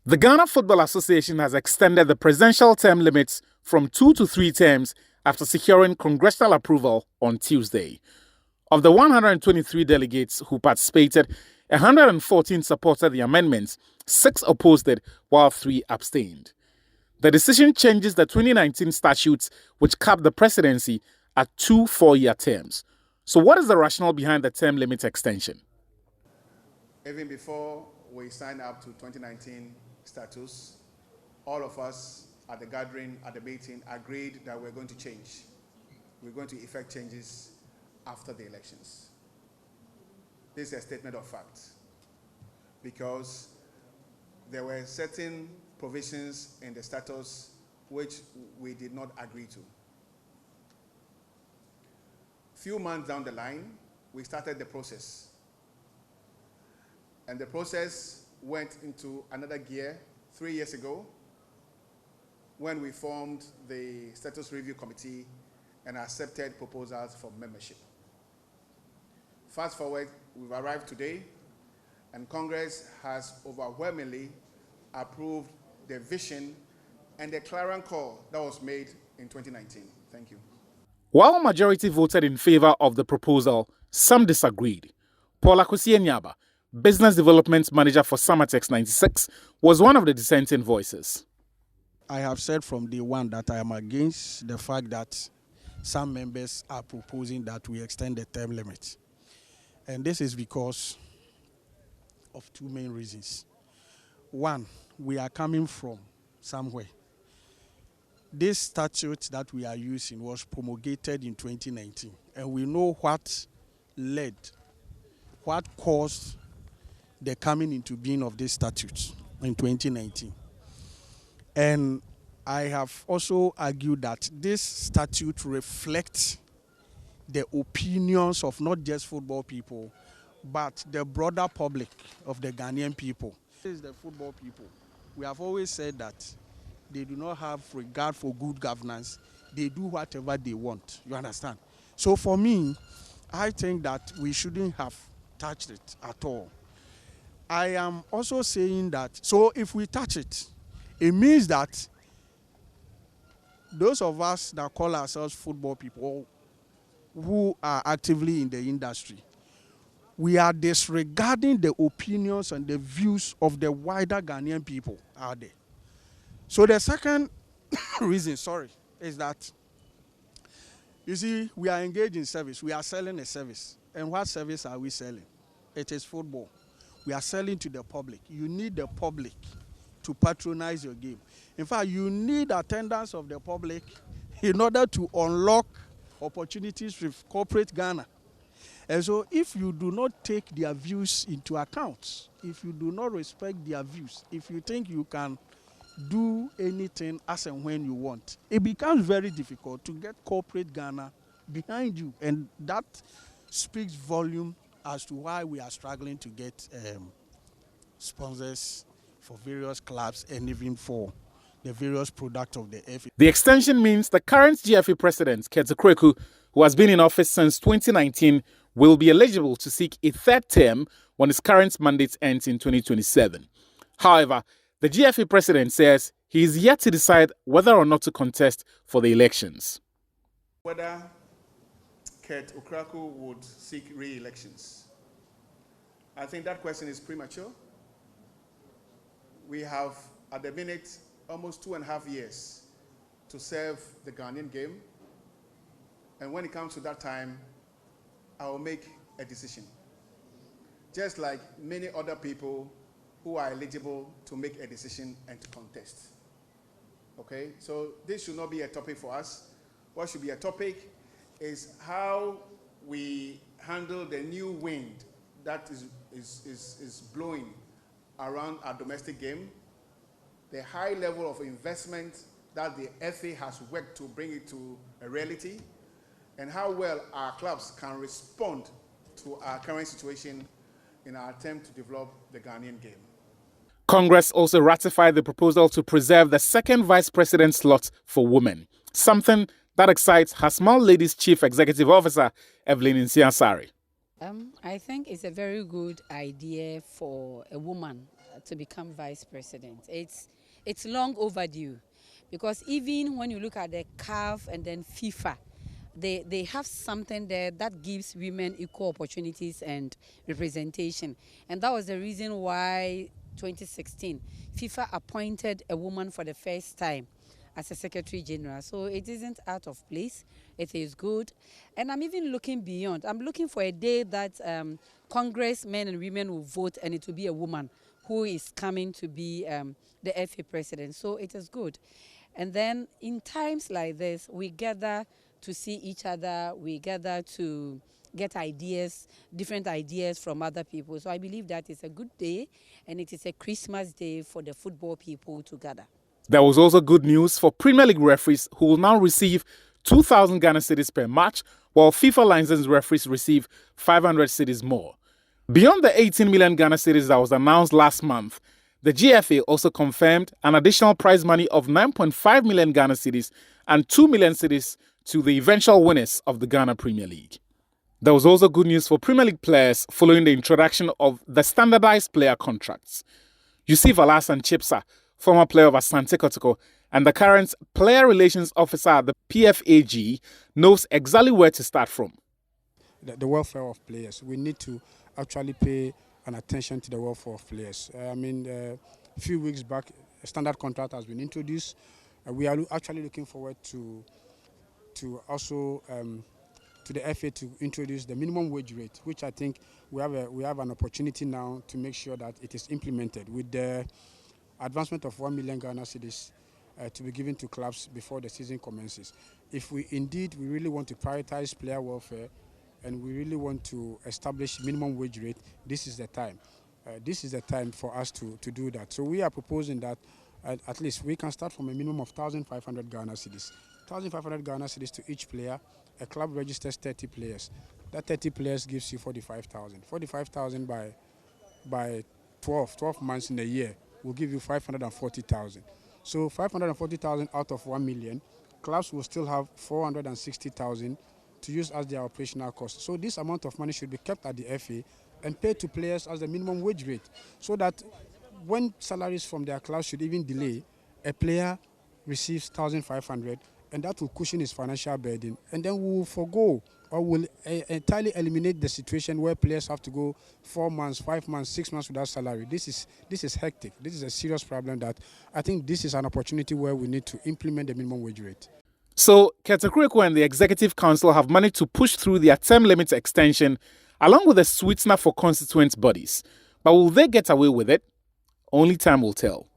The Ghana Football Association has extended the presidential term limits from 2 to 3 terms after securing congressional approval on Tuesday. Of the 123 delegates who participated, 114 supported the amendments, 6 opposed it, while 3 abstained. The decision changes the 2019 statutes, which cap the presidency at 2 4-year terms. So what is the rationale behind the term limit extension? Even before we signed up to 2019 status, all of us at the gathering, at the meeting, agreed that we're going to change. We're going to effect changes after the elections. This is a statement of fact, because there were certain provisions in the status which we did not agree to. Few months down the line, we started the process. And the process went into another gear 3 years ago when we formed the Status Review Committee and accepted proposals for membership. Fast forward, we've arrived today, and Congress has overwhelmingly approved the vision and the clarion call that was made in 2019. Thank you. While a majority voted in favor of the proposal, some disagreed. Paula Kosienyaba, Business Development Manager for Summertex 96, was one of the dissenting voices. I have said from day one that I am against the fact that some members are proposing that we extend the term limit. And this is because of 2 main reasons. One, we are coming from somewhere. This statute that we are using was promulgated in 2019, and we know what caused the coming into being of this statute in 2019. And I have also argued that this statute reflects the opinions of not just football people, but the broader public of the Ghanaian people. This is the football people. We have always said that they do not have regard for good governance. They do whatever they want. You understand? So for me, I think that we shouldn't have touched it at all. I am also saying that, so if we touch it, it means that those of us that call ourselves football people who are actively in the industry, we are disregarding the opinions and the views of the wider Ghanaian people out there. So the second reason, is that, you see, we are engaged in service. We are selling a service. And what service are we selling? It is football. We are selling to the public. You need the public to patronize your game. In fact, you need attendance of the public in order to unlock opportunities with corporate Ghana. And so if you do not take their views into account, if you do not respect their views, if you think you can do anything as and when you want, it becomes very difficult to get corporate Ghana behind you. And that speaks volume as to why we are struggling to get sponsors for various clubs and even for the various products of the FA. The extension means the current GFA president, Kete Kweku, who has been in office since 2019, will be eligible to seek a 3rd term when his current mandate ends in 2027. However, the GFA president says he is yet to decide whether or not to contest for the elections. Whether Kete Kweku would seek re-elections, I think that question is premature. We have, at the minute, almost 2.5 years to serve the Ghanaian game. And when it comes to that time, I will make a decision. Just like many other people who are eligible to make a decision and to contest. Okay, so this should not be a topic for us. What should be a topic is how we handle the new wind that is blowing around our domestic game, the high level of investment that the FA has worked to bring it to a reality, and how well our clubs can respond to our current situation in our attempt to develop the Ghanaian game. Congress also ratified the proposal to preserve the 2nd vice president slot for women, something that excites Hasmal Ladies Chief Executive Officer Evelyn Nsiasari. I think it's a very good idea for a woman to become vice president. It's long overdue, because even when you look at the CAF and then FIFA, they have something there that gives women equal opportunities and representation. And that was the reason why 2016 FIFA appointed a woman for the first time as a secretary general. So it isn't out of place. It is good. And I'm even looking beyond. I'm looking for a day that Congress men and women will vote, and it will be a woman who is coming to be the FA president. So it is good. And then in times like this, we gather to see each other, we gather to get ideas, different ideas from other people. So I believe that it's a good day, and it is a Christmas day for the football people to gather. There was also good news for Premier League referees, who will now receive 2,000 Ghana cedis per match, while FIFA licensed referees receive 500 cedis more. Beyond the 18 million Ghana cedis that was announced last month, the GFA also confirmed an additional prize money of 9.5 million Ghana cedis and 2 million cedis to the eventual winners of the Ghana Premier League. There was also good news for Premier League players following the introduction of the standardized player contracts. Yusuf Alassane Chipsa, former player of Asante Kotoko and the current player relations officer at the PFAG, knows exactly where to start from. The welfare of players. We need to actually pay an attention to the welfare of players. A few weeks back, a standard contract has been introduced. We are actually looking forward to also to the FA to introduce the minimum wage rate, which I think we have an opportunity now to make sure that it is implemented with the advancement of 1 million Ghana cedis to be given to clubs before the season commences. If we really want to prioritize player welfare and we really want to establish minimum wage rate, this is the time. This is the time for us to do that. So we are proposing that at least we can start from a minimum of 1,500 Ghana cedis. 1,500 Ghana cedis to each player. A club registers 30 players. That 30 players gives you 45,000. 45,000 by 12 months in a year will give you 540,000. So 540,000 out of 1 million, clubs will still have 460,000 to use as their operational cost. So this amount of money should be kept at the FA and paid to players as the minimum wage rate, so that when salaries from their clubs should even delay, a player receives 1,500, and that will cushion his financial burden. And then we will forego or will entirely eliminate the situation where players have to go 4 months, 5 months, 6 months without salary. This is hectic. This is a serious problem that I think this is an opportunity where we need to implement the minimum wage rate. So, Ketakureko and the Executive Council have managed to push through their term limit extension along with a sweetener for constituent bodies. But will they get away with it? Only time will tell.